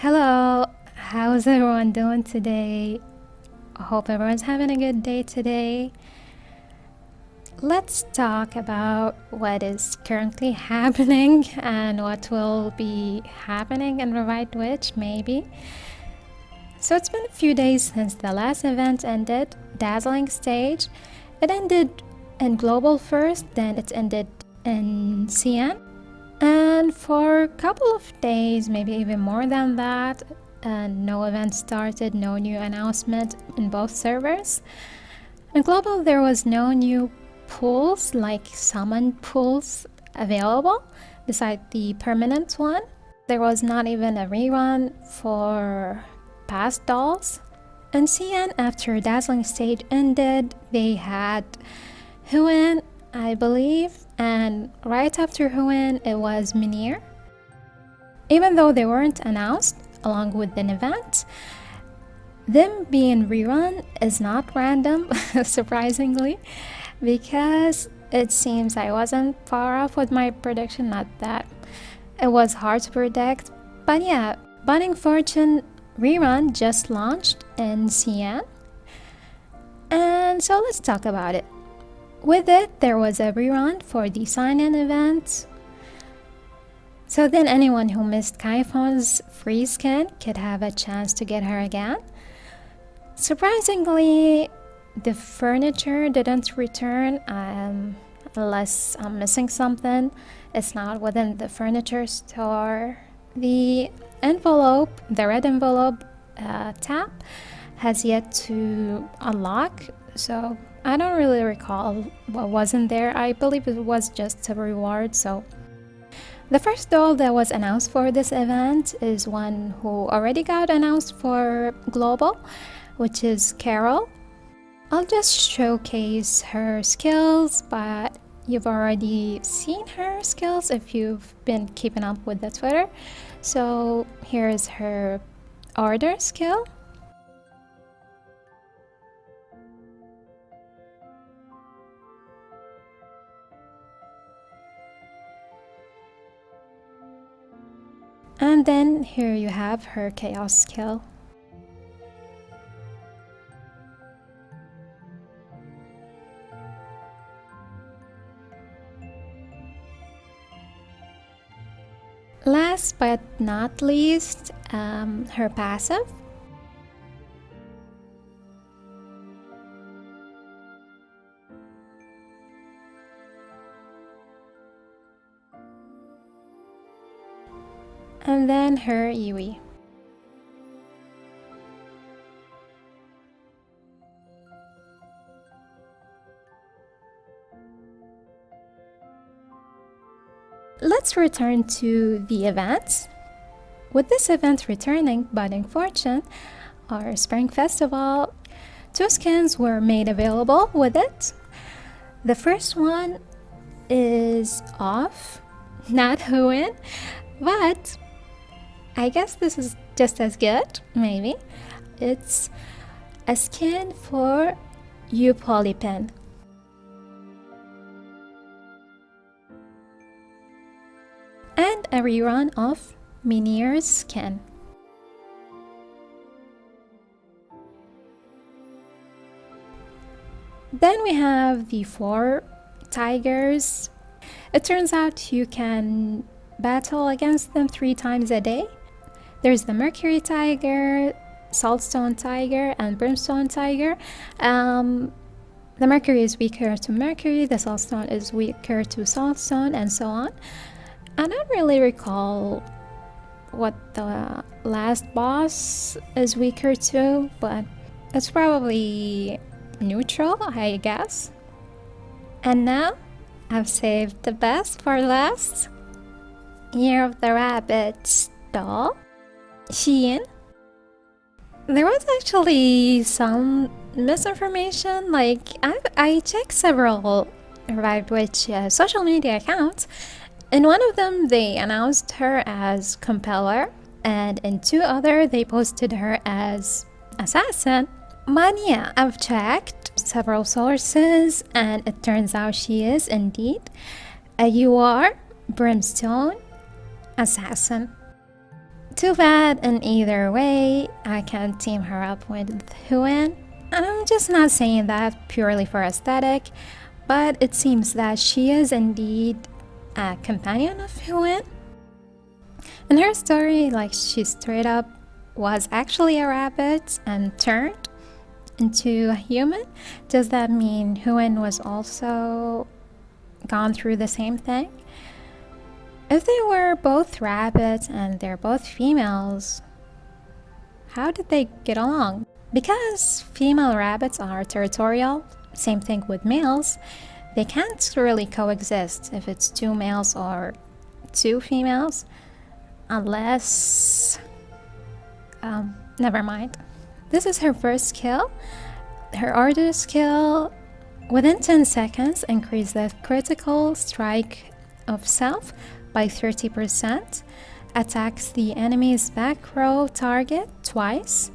Hello, how's everyone doing today? I hope everyone's having a good day today. Let's talk about what is currently happening and what will be happening in Revive Twitch, maybe. So it's been a few days since the last event ended, Dazzling Stage. It ended in Global first, then it ended in CN. And for a couple of days, maybe even more than that, no event started, no new announcement in both servers. In Global, there was no new pools, like summon pools, available, beside the permanent one. There was not even a rerun for past dolls. In CN, after Dazzling Stage ended, they had Huan, I believe, and right after Huan, it was Minir. Even though they weren't announced along with an event, them being rerun is not random, surprisingly, because it seems I wasn't far off with my prediction, not that it was hard to predict. But yeah, Budding Fortune rerun just launched in CN, and so let's talk about it. With it, there was a rerun for the sign-in event. So then anyone who missed Kaifon's free skin could have a chance to get her again. Surprisingly, the furniture didn't return, unless I'm missing something. It's not within the furniture store. The envelope, the red envelope tab, has yet to unlock, so I don't really recall what wasn't there. I believe it was just a reward. So the first doll that was announced for this event is one who already got announced for Global, which is Carol. I'll just showcase her skills, but you've already seen her skills if you've been keeping up with the Twitter. So here's her order skill. And then here you have her chaos skill. Last but not least, her passive. And then her Yui. Let's return to the events. With this event returning, Budding Fortune, our Spring Festival, 2 skins were made available with it. The first one is off, not Huan, but I guess this is just as good, maybe. It's a skin for Polypen. And a rerun of Minir's skin. Then we have the 4 tigers. It turns out you can battle against them 3 times a day. There's the Mercury Tiger, Saltstone Tiger, and Brimstone Tiger. The Mercury is weaker to Mercury, the Saltstone is weaker to Saltstone, and so on. I don't really recall what the last boss is weaker to, but it's probably neutral, I guess. And now, I've saved the best for last. Year of the Rabbit doll, Shein. There was actually some misinformation. Like I checked several Revive Twitch social media accounts. In one of them, they announced her as Compeller, and in 2 other, they posted her as Assassin. Mania, I've checked several sources, and it turns out she is indeed a UR Brimstone Assassin. Too bad in either way, I can't team her up with Huan. And I'm just not saying that purely for aesthetic, but it seems that she is indeed a companion of Huan. In her story, like, she straight up was actually a rabbit and turned into a human. Does that mean Huan was also gone through the same thing? If they were both rabbits and they're both females, how did they get along? Because female rabbits are territorial, same thing with males, they can't really coexist if it's two males or two females, unless... never mind. This is her first kill. Her order skill, within 10 seconds, increase the critical strike of self by 30%, attacks the enemy's back row target twice,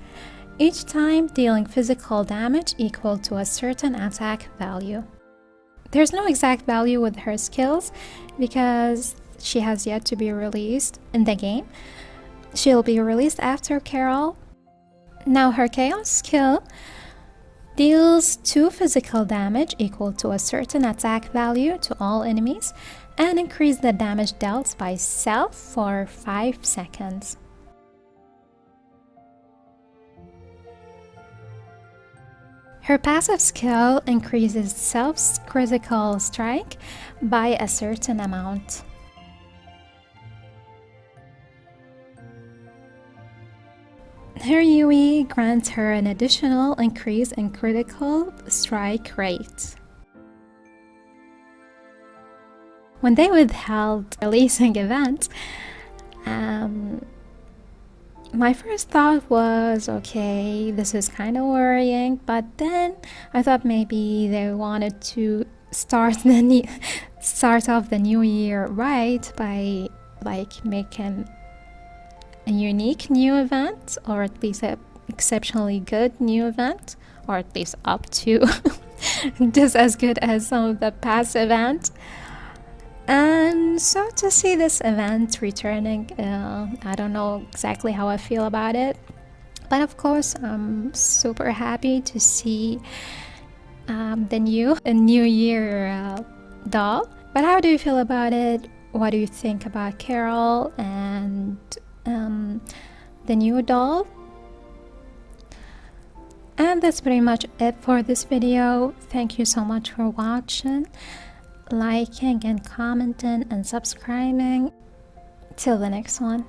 each time dealing physical damage equal to a certain attack value. There's no exact value with her skills because she has yet to be released in the game. She'll be released after Carol. Now her chaos skill deals 2 physical damage equal to a certain attack value to all enemies and increase the damage dealt by self for 5 seconds. Her passive skill increases self's critical strike by a certain amount. Her UE grants her an additional increase in critical strike rate. When they withheld releasing events, my first thought was, okay, this is kind of worrying, but then I thought maybe they wanted to start off the new year right by like making a unique new event, or at least an exceptionally good new event, or at least up to just as good as some of the past events. And so to see this event returning, I don't know exactly how I feel about it, but of course I'm super happy to see the new year doll. But how do you feel about it? What do you think about Carol and the new doll? And that's pretty much it for this video. Thank you so much for watching, liking and commenting and subscribing. Till the next one.